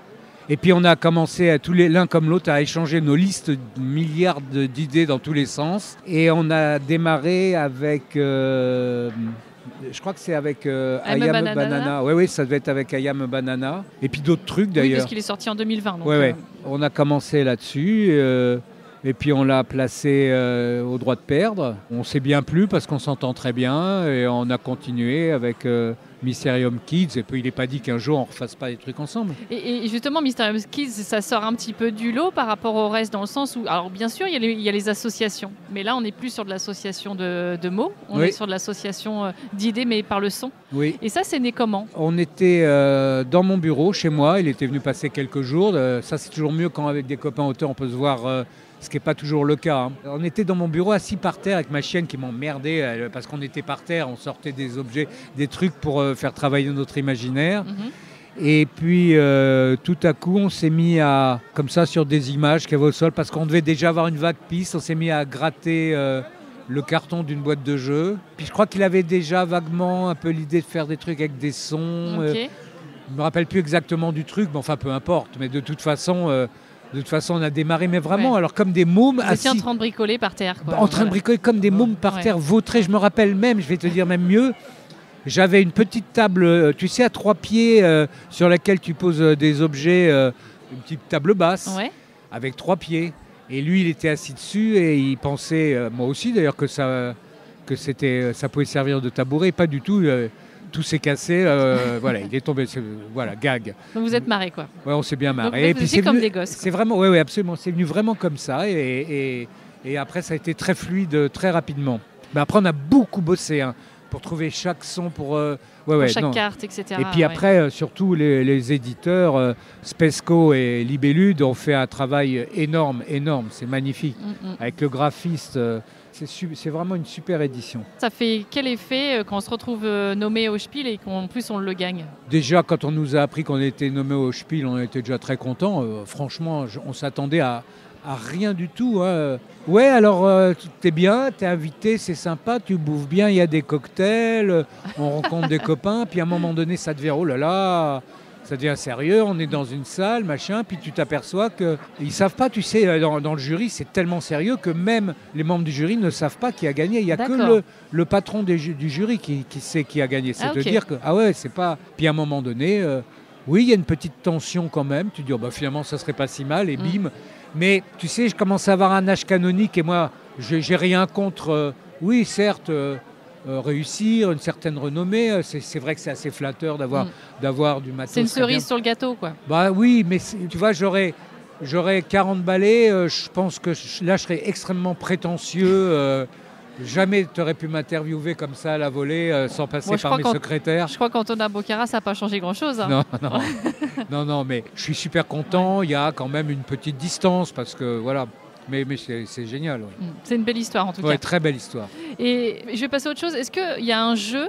Et puis on a commencé l'un comme l'autre à échanger nos listes de milliards d'idées dans tous les sens. Et on a démarré avec, je crois que c'est avec I Am Banana. Oui, ça devait être avec I Am Banana. Et puis d'autres trucs d'ailleurs. Oui, parce qu'il est sorti en 2020. Oui. On a commencé là-dessus. Et puis on l'a placé au droit de perdre. On s'est bien plu parce qu'on s'entend très bien. Et on a continué avec Mysterium Kids. Et puis il n'est pas dit qu'un jour on ne refasse pas des trucs ensemble. Et justement, Mysterium Kids, ça sort un petit peu du lot par rapport au reste, dans le sens où, alors bien sûr, il y a les associations. Mais là, on n'est plus sur de l'association de mots. On est sur de l'association d'idées, mais par le son. Oui. Et ça, c'est né comment? On était dans mon bureau, chez moi. Il était venu passer quelques jours. Ça, c'est toujours mieux quand avec des copains auteurs, on peut se voir... ce qui n'est pas toujours le cas. Hein. On était dans mon bureau assis par terre avec ma chienne qui m'emmerdait parce qu'on était par terre, on sortait des objets, des trucs pour faire travailler notre imaginaire. Et puis tout à coup, on s'est mis comme ça sur des images qui avaient au sol parce qu'on devait déjà avoir une vague piste. On s'est mis à gratter le carton d'une boîte de jeu. Puis je crois qu'il avait déjà vaguement un peu l'idée de faire des trucs avec des sons. Okay. Je ne me rappelle plus exactement du truc, mais enfin peu importe. Mais de toute façon, on a démarré, mais vraiment, alors comme des mômes assis. Vous étiez en train de bricoler par terre. En train de bricoler comme des mômes par terre, vautrés. Je me rappelle même, je vais te dire même mieux, j'avais une petite table, tu sais, à 3 pieds, sur laquelle tu poses des objets, une petite table basse, avec 3 pieds. Et lui, il était assis dessus et il pensait, moi aussi d'ailleurs, que ça pouvait servir de tabouret. Pas du tout. Tout s'est cassé, voilà, il est tombé, gag. Donc vous êtes marrés, quoi. Ouais, on s'est bien marrés. Donc vous étiez comme des gosses. C'est vraiment, oui, absolument. C'est venu vraiment comme ça, et après ça a été très fluide, très rapidement. Mais après on a beaucoup bossé pour trouver chaque son, pour chaque carte, etc. Et puis après, surtout les éditeurs, Spesco et Libellude ont fait un travail énorme. C'est magnifique. Avec le graphiste. C'est vraiment une super édition. Ça fait quel effet quand on se retrouve nommé au Spiel et qu'en plus on le gagne? Déjà, quand on nous a appris qu'on était nommé au Spiel, on était déjà très contents. Franchement, on s'attendait à rien du tout. Ouais, alors t'es bien, t'es invité, c'est sympa, tu bouffes bien, il y a des cocktails, on rencontre des copains. Puis à un moment donné, ça devient oh là là, Ça devient sérieux, on est dans une salle, machin, puis tu t'aperçois qu'ils ne savent pas, tu sais, dans le jury, c'est tellement sérieux que même les membres du jury ne savent pas qui a gagné. Il n'y a que le patron du jury qui sait qui a gagné. C'est de dire que, ah ouais, c'est pas... Puis à un moment donné, oui, il y a une petite tension quand même. Tu dis, oh, bah, finalement, ça serait pas si mal, et bim. Mais tu sais, je commence à avoir un âge canonique, et moi, j'ai rien contre... oui, certes... réussir, une certaine renommée, c'est vrai que c'est assez flatteur d'avoir du matos. C'est une cerise sur le gâteau, quoi. Bah oui, mais tu vois, j'aurais 40 balais, je pense que là, je serais extrêmement prétentieux. Jamais tu aurais pu m'interviewer comme ça à la volée sans passer par mes secrétaires. Je crois qu'Antonin Bocara, ça n'a pas changé grand-chose. Hein. Non, mais je suis super content. Il y a quand même une petite distance parce que voilà. Mais c'est génial. Ouais. C'est une belle histoire en tout cas. Oui, très belle histoire. Et je vais passer à autre chose. Est-ce qu'il y a un jeu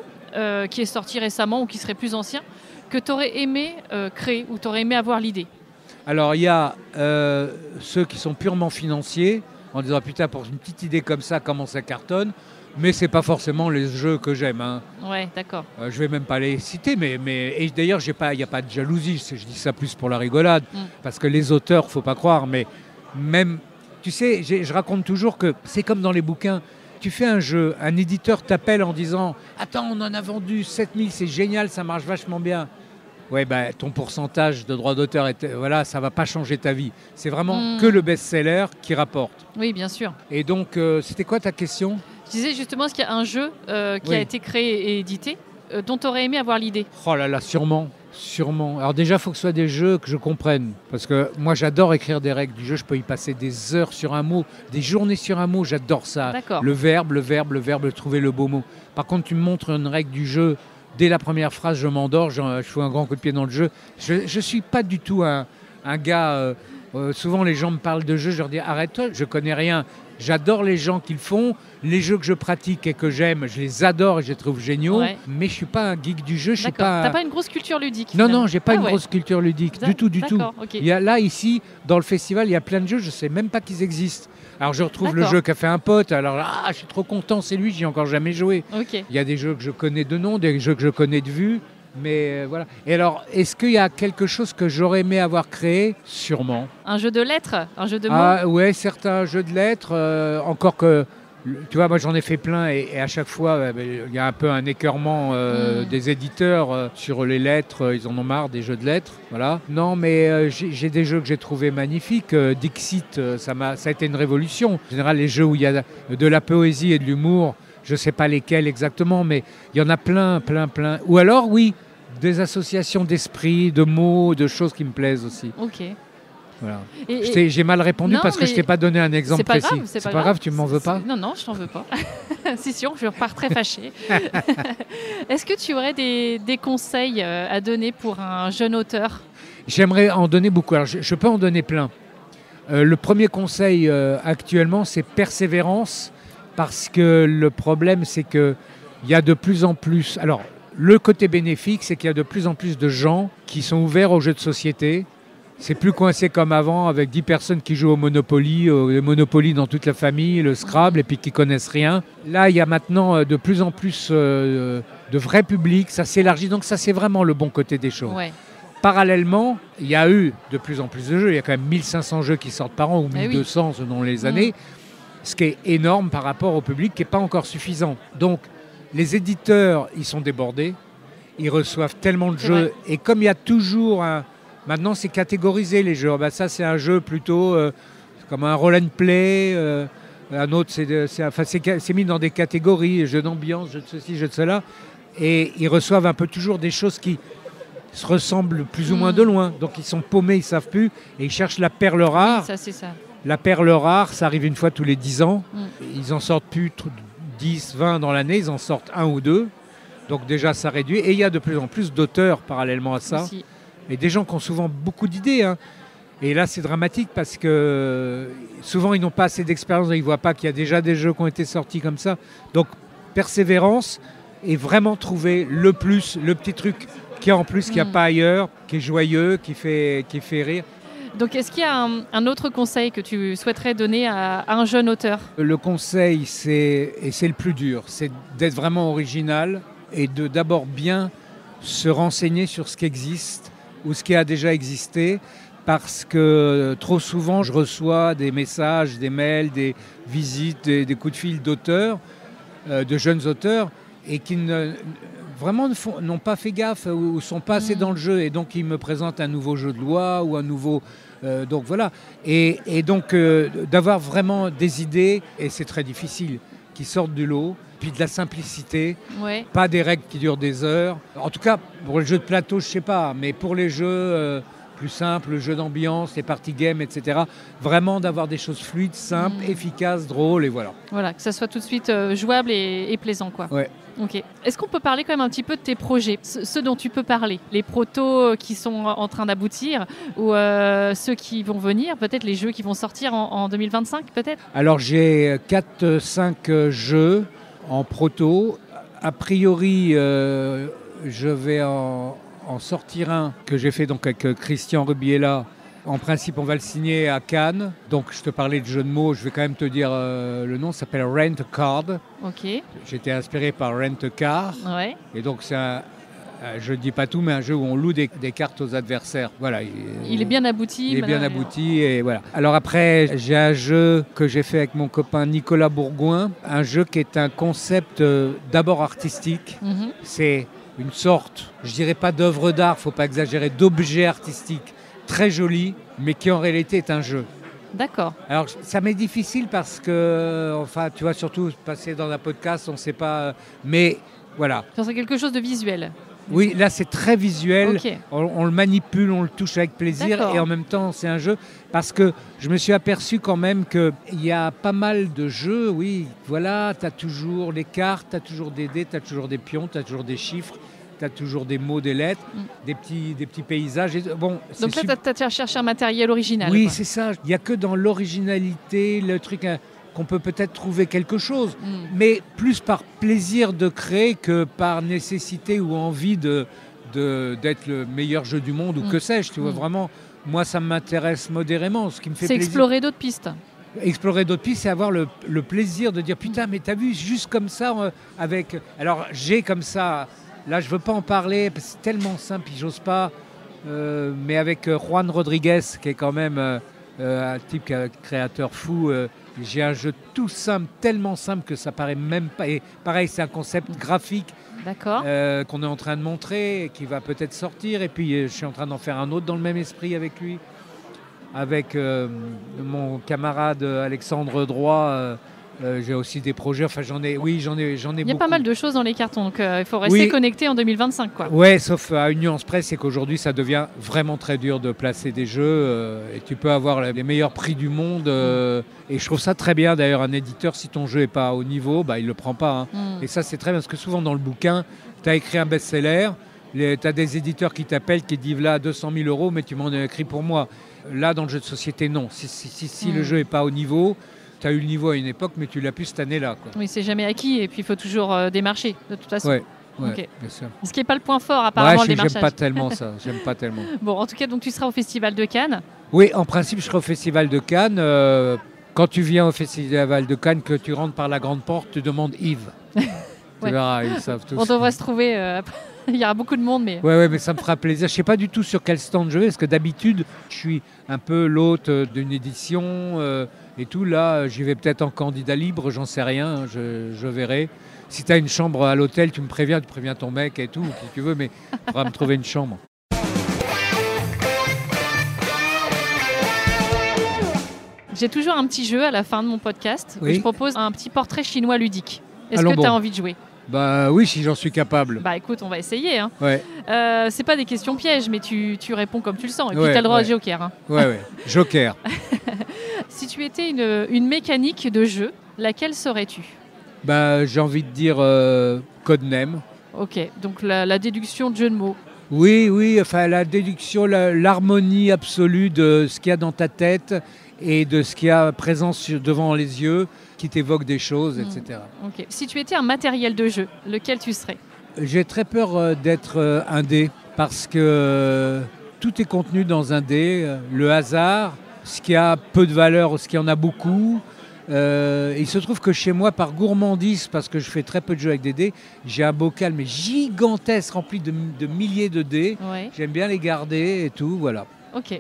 qui est sorti récemment ou qui serait plus ancien que tu aurais aimé créer ou tu aurais aimé avoir l'idée? Alors il y a ceux qui sont purement financiers, en disant putain pour une petite idée comme ça, comment ça cartonne. Mais c'est pas forcément les jeux que j'aime. Hein. Ouais, d'accord. Je vais même pas les citer, mais et d'ailleurs il n'y a pas de jalousie. Je dis ça plus pour la rigolade, parce que les auteurs, faut pas croire, mais même tu sais, je raconte toujours que c'est comme dans les bouquins. Tu fais un jeu, un éditeur t'appelle en disant « Attends, on en a vendu 7000, c'est génial, ça marche vachement bien. » Ouais, bah, ton pourcentage de droits d'auteur, voilà, ça ne va pas changer ta vie. C'est vraiment que le best-seller qui rapporte. Oui, bien sûr. Et donc, c'était quoi ta question? Je disais justement, est-ce qu'il y a un jeu qui a été créé et édité dont tu aurais aimé avoir l'idée? Oh là là, sûrement. Alors déjà, il faut que ce soit des jeux que je comprenne. Parce que moi, j'adore écrire des règles du jeu. Je peux y passer des heures sur un mot, des journées sur un mot. J'adore ça. D'accord. Le verbe, trouver le beau mot. Par contre, tu me montres une règle du jeu. Dès la première phrase, je m'endors. Je fous un grand coup de pied dans le jeu. Je ne suis pas du tout un gars... souvent, les gens me parlent de jeux. Je leur dis, arrête-toi, je connais rien. J'adore les gens qui le font. Les jeux que je pratique et que j'aime, je les adore et je les trouve géniaux. Ouais. Mais je ne suis pas un geek du jeu. T'as pas une grosse culture ludique? Non, je n'ai pas une grosse culture ludique. Du tout. Okay. Il y a, là, ici, dans le festival, il y a plein de jeux, je ne sais même pas qu'ils existent. Alors, je retrouve le jeu qu'a fait un pote. Alors, je suis trop content, c'est lui, j'y ai encore jamais joué. Okay. Il y a des jeux que je connais de nom, des jeux que je connais de vue. Mais voilà. Et alors, est-ce qu'il y a quelque chose que j'aurais aimé avoir créé? Sûrement. Un jeu de lettres? Un jeu de mots? Ah ouais, certains jeux de lettres. Encore que, tu vois, moi j'en ai fait plein et à chaque fois, il y a un peu un écœurement des éditeurs sur les lettres. Ils en ont marre des jeux de lettres. Voilà. Non, mais j'ai des jeux que j'ai trouvés magnifiques. Dixit, ça a été une révolution. En général, les jeux où il y a de la poésie et de l'humour, je ne sais pas lesquels exactement, mais il y en a plein. Ou alors, oui, des associations d'esprits, de mots, de choses qui me plaisent aussi. Ok. Voilà. J'ai mal répondu parce que je ne t'ai pas donné un exemple précis. C'est pas grave, tu m'en veux pas? Non, je t'en veux pas. C'est sûr, je repars très fâchée. Est-ce que tu aurais des conseils à donner pour un jeune auteur? J'aimerais en donner beaucoup. Alors, je peux en donner plein. Le premier conseil actuellement, c'est persévérance. Parce que le problème, c'est qu'il y a de plus en plus... Alors, le côté bénéfique, c'est qu'il y a de plus en plus de gens qui sont ouverts aux jeux de société. C'est plus coincé comme avant, avec 10 personnes qui jouent au Monopoly, le Monopoly dans toute la famille, le Scrabble, et puis qui connaissent rien. Là, il y a maintenant de plus en plus de vrais publics, ça s'élargit, donc ça, c'est vraiment le bon côté des choses. Ouais. Parallèlement, il y a eu de plus en plus de jeux. Il y a quand même 1500 jeux qui sortent par an, ou 1200 selon les années. Ce qui est énorme par rapport au public, qui n'est pas encore suffisant. Donc, les éditeurs, ils sont débordés, ils reçoivent tellement de jeux, et comme il y a toujours un... Maintenant, c'est catégorisé, les jeux. Ça, c'est un jeu plutôt comme un roll and play, un autre, c'est mis dans des catégories, jeux d'ambiance, jeux de ceci, jeux de cela, et ils reçoivent un peu toujours des choses qui se ressemblent plus ou moins de loin. Donc, ils sont paumés, ils ne savent plus, et ils cherchent la perle rare. Oui, ça, c'est ça. La perle rare, ça arrive une fois tous les 10 ans. Ils en sortent plus 10, 20 dans l'année, ils en sortent 1 ou 2. Donc déjà, ça réduit. Et il y a de plus en plus d'auteurs parallèlement à ça. Aussi. Et des gens qui ont souvent beaucoup d'idées. Hein. Et là, c'est dramatique parce que souvent, ils n'ont pas assez d'expérience. Ils ne voient pas qu'il y a déjà des jeux qui ont été sortis comme ça. Donc, persévérance et vraiment trouver le plus, le petit truc qu'il y a en plus, qu'il n'y a pas ailleurs, qui est joyeux, qui fait rire. Donc, est-ce qu'il y a un autre conseil que tu souhaiterais donner à un jeune auteur? Le conseil, et c'est le plus dur, c'est d'être vraiment original et de d'abord bien se renseigner sur ce qui existe ou ce qui a déjà existé, parce que trop souvent je reçois des messages, des mails, des visites, des coups de fil d'auteurs, de jeunes auteurs, et qui vraiment n'ont pas fait gaffe ou ne sont pas assez dans le jeu, et donc ils me présentent un nouveau jeu de loi ou un nouveau... donc voilà, et donc d'avoir vraiment des idées, et c'est très difficile, qui sortent du lot, puis de la simplicité, pas des règles qui durent des heures. En tout cas, pour les jeux de plateau, je ne sais pas, mais pour les jeux plus simples, le jeu d'ambiance, les party games, etc., vraiment d'avoir des choses fluides, simples, efficaces, drôles, et voilà. Voilà, que ça soit tout de suite jouable et plaisant, quoi. Ouais. Ok. Est-ce qu'on peut parler quand même un petit peu de tes projets, ceux dont tu peux parler, les protos qui sont en train d'aboutir ou ceux qui vont venir, peut-être les jeux qui vont sortir en 2025, peut-être? Alors j'ai 4-5 jeux en proto. A priori, je vais en sortir un que j'ai fait donc avec Christian Rubiela. En principe, on va le signer à Cannes. Donc, je te parlais de jeu de mots. Je vais quand même te dire le nom. Ça s'appelle Rent a Card. Ok. J'ai été inspiré par Rent a Car. Ouais. Et donc, c'est je ne dis pas tout, mais un jeu où on loue des cartes aux adversaires. Voilà. Il est bien abouti. Il est bien abouti. Et voilà. Alors après, j'ai un jeu que j'ai fait avec mon copain Nicolas Bourgoin. Un jeu qui est un concept d'abord artistique. C'est une sorte, je dirais pas d'œuvre d'art, faut pas exagérer, d'objet artistique très joli, mais qui en réalité est un jeu. D'accord. Alors ça m'est difficile parce que, enfin, tu vois, surtout passer dans un podcast, on ne sait pas, mais voilà. C'est quelque chose de visuel. Oui, là c'est très visuel, okay. on le manipule, on le touche avec plaisir. D'accord. Et en même temps c'est un jeu, parce que je me suis aperçu quand même qu'il y a pas mal de jeux, oui, voilà, tu as toujours les cartes, tu as toujours des dés, tu as toujours des pions, tu as toujours des chiffres, tu as toujours des mots, des lettres, des petits paysages. Et, bon, donc là tu as cherché un matériel original. Oui, quoi. C'est ça, il n'y a que dans l'originalité, le truc... qu'on peut peut-être trouver quelque chose, mais plus par plaisir de créer que par nécessité ou envie d'être le meilleur jeu du monde ou que sais-je. Tu vois, vraiment, moi, ça m'intéresse modérément. Ce qui me fait plaisir, c'est explorer d'autres pistes. Explorer d'autres pistes, c'est avoir le plaisir de dire putain, mais t'as vu, juste comme ça, avec... Alors, j'ai comme ça, là, je veux pas en parler, parce que c'est tellement simple, j'ose pas, mais avec Juan Rodriguez, qui est quand même un type créateur fou... j'ai un jeu tout simple, tellement simple que ça paraît même pas... Et pareil, c'est un concept graphique qu'on est en train de montrer, qui va peut-être sortir. Et puis, je suis en train d'en faire un autre dans le même esprit avec lui. Avec mon camarade Alexandre Droit. J'ai aussi des projets. Enfin, j'en ai beaucoup. Il y a pas mal de choses dans les cartons. Donc, il faut rester connecté en 2025. Quoi. Ouais, sauf à une nuance près, c'est qu'aujourd'hui, ça devient vraiment très dur de placer des jeux. Et tu peux avoir les meilleurs prix du monde. Et je trouve ça très bien. D'ailleurs, un éditeur, si ton jeu n'est pas au niveau, il ne le prend pas. Hein. Et ça, c'est très bien. Parce que souvent, dans le bouquin, tu as écrit un best-seller. Tu as des éditeurs qui t'appellent, qui disent là, 200 000 €, mais tu m'en as écrit pour moi. Là, dans le jeu de société, non. Si le jeu n'est pas au niveau... Tu as eu le niveau à une époque, mais tu l'as plus cette année-là. Quoi. Oui, c'est jamais acquis, et puis il faut toujours démarcher, de toute façon. Oui, bien sûr. Ce qui n'est pas le point fort, apparemment, le démarchage. J'aime pas tellement ça. J'aime pas tellement. Bon, en tout cas, donc tu seras au Festival de Cannes. Oui, en principe, je serai au Festival de Cannes. Quand tu viens au Festival de Cannes, que tu rentres par la grande porte, tu demandes Yves. Tu verras, ils savent tous. On devrait se trouver... Il y aura beaucoup de monde, mais... Oui, mais ça me fera plaisir. Je ne sais pas du tout sur quel stand je vais, parce que d'habitude, je suis un peu l'hôte d'une édition et tout. Là, j'y vais peut-être en candidat libre, j'en sais rien, je verrai. Si tu as une chambre à l'hôtel, tu préviens ton mec et tout, si tu veux, mais il faudra me trouver une chambre. J'ai toujours un petit jeu à la fin de mon podcast. Où je propose un petit portrait chinois ludique. Est-ce que tu as envie de jouer ? Bah oui, si j'en suis capable. Bah écoute, on va essayer. Hein. Ouais. C'est pas des questions pièges, mais tu réponds comme tu le sens. Et puis tu as le droit à joker. Hein. Ouais. Joker. Si tu étais une mécanique de jeu, laquelle serais-tu ? Bah j'ai envie de dire Codename. Ok, donc la déduction de jeu de mots. Oui, enfin la déduction, l'harmonie absolue de ce qu'il y a dans ta tête et de ce qu'il y a présent devant les yeux, qui t'évoque des choses, etc. Okay. Si tu étais un matériel de jeu, lequel tu serais ? J'ai très peur d'être un dé, parce que tout est contenu dans un dé. Le hasard, ce qui a peu de valeur, ce qui en a beaucoup, Il se trouve que chez moi, par gourmandise, parce que je fais très peu de jeux avec des dés, j'ai un bocal mais gigantesque rempli de milliers de dés. Ouais. J'aime bien les garder et tout, voilà. Ok.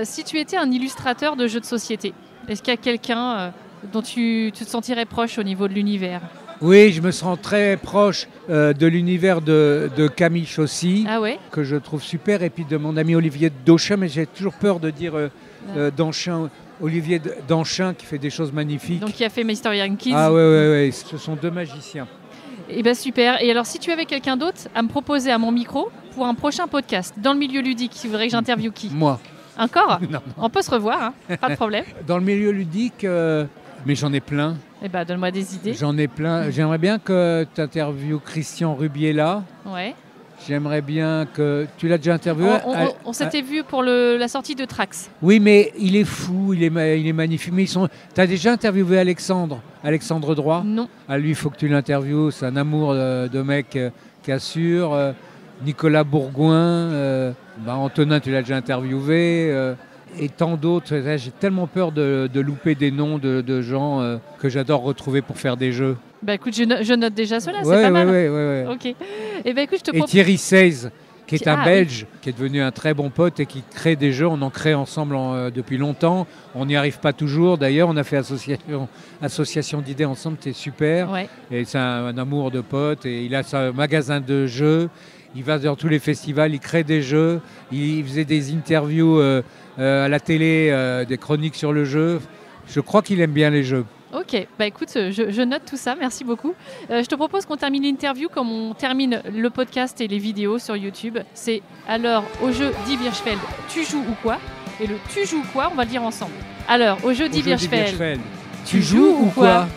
Si tu étais un illustrateur de jeux de société, est-ce qu'il y a quelqu'un dont tu te sentirais proche au niveau de l'univers ? Oui, je me sens très proche de l'univers de Camille Chaussy, Ah ouais ? que je trouve super, et puis de mon ami Olivier Dauchin, mais j'ai toujours peur de dire Danchin. Olivier Danchin qui fait des choses magnifiques. Donc, qui a fait Mystery Yankees. Ah ouais, ce sont deux magiciens. Eh bien super. Et alors si tu avais quelqu'un d'autre à me proposer à mon micro pour un prochain podcast dans le milieu ludique, tu voudrais que j'interviewe qui ? Moi. Encore ? Non. On peut se revoir, hein, pas de problème. Dans le milieu ludique, mais j'en ai plein. Eh bien donne-moi des idées. J'en ai plein. J'aimerais bien que tu interviewes Christian Rubiela. Ouais. J'aimerais bien que... Tu l'as déjà interviewé ? On s'était vu pour la sortie de Trax. Oui, mais il est fou, il est magnifique. Mais tu as déjà interviewé Alexandre Droit ? Non. À lui, il faut que tu l'interviewes. C'est un amour de mec qui assure. Nicolas Bourgoin, Antonin, tu l'as déjà interviewé. Et tant d'autres. J'ai tellement peur de louper des noms de gens que j'adore retrouver pour faire des jeux. Bah écoute, je note déjà cela, c'est pas mal. Ouais. Ok. Et ben écoute, je te Et propose... Thierry Seize, qui est un Ah, Belge, qui est devenu un très bon pote et qui crée des jeux. On en crée ensemble depuis longtemps. On n'y arrive pas toujours. D'ailleurs, on a fait association d'idées ensemble. C'est super. Ouais. Et c'est un amour de pote. Et il a son magasin de jeux. Il va dans tous les festivals. Il crée des jeux. Il faisait des interviews à la télé, des chroniques sur le jeu. Je crois qu'il aime bien les jeux. Ok, bah écoute, je note tout ça, merci beaucoup. Je te propose qu'on termine l'interview comme on termine le podcast et les vidéos sur YouTube. C'est alors au jeu d'Hirschfeld, tu joues ou quoi ? Et le tu joues quoi, on va le dire ensemble. Alors, au jeu d'Hirschfeld, tu joues ou quoi ?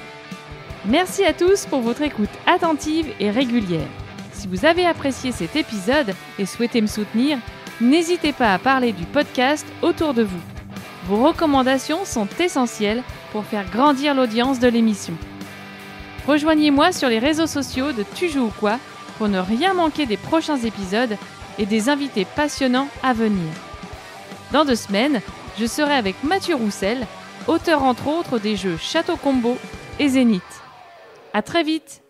Merci à tous pour votre écoute attentive et régulière. Si vous avez apprécié cet épisode et souhaitez me soutenir, n'hésitez pas à parler du podcast autour de vous. Vos recommandations sont essentielles pour faire grandir l'audience de l'émission. Rejoignez-moi sur les réseaux sociaux de Tu joues ou quoi pour ne rien manquer des prochains épisodes et des invités passionnants à venir. Dans 2 semaines, je serai avec Mathieu Roussel, auteur entre autres des jeux Château Combo et Zénith. À très vite!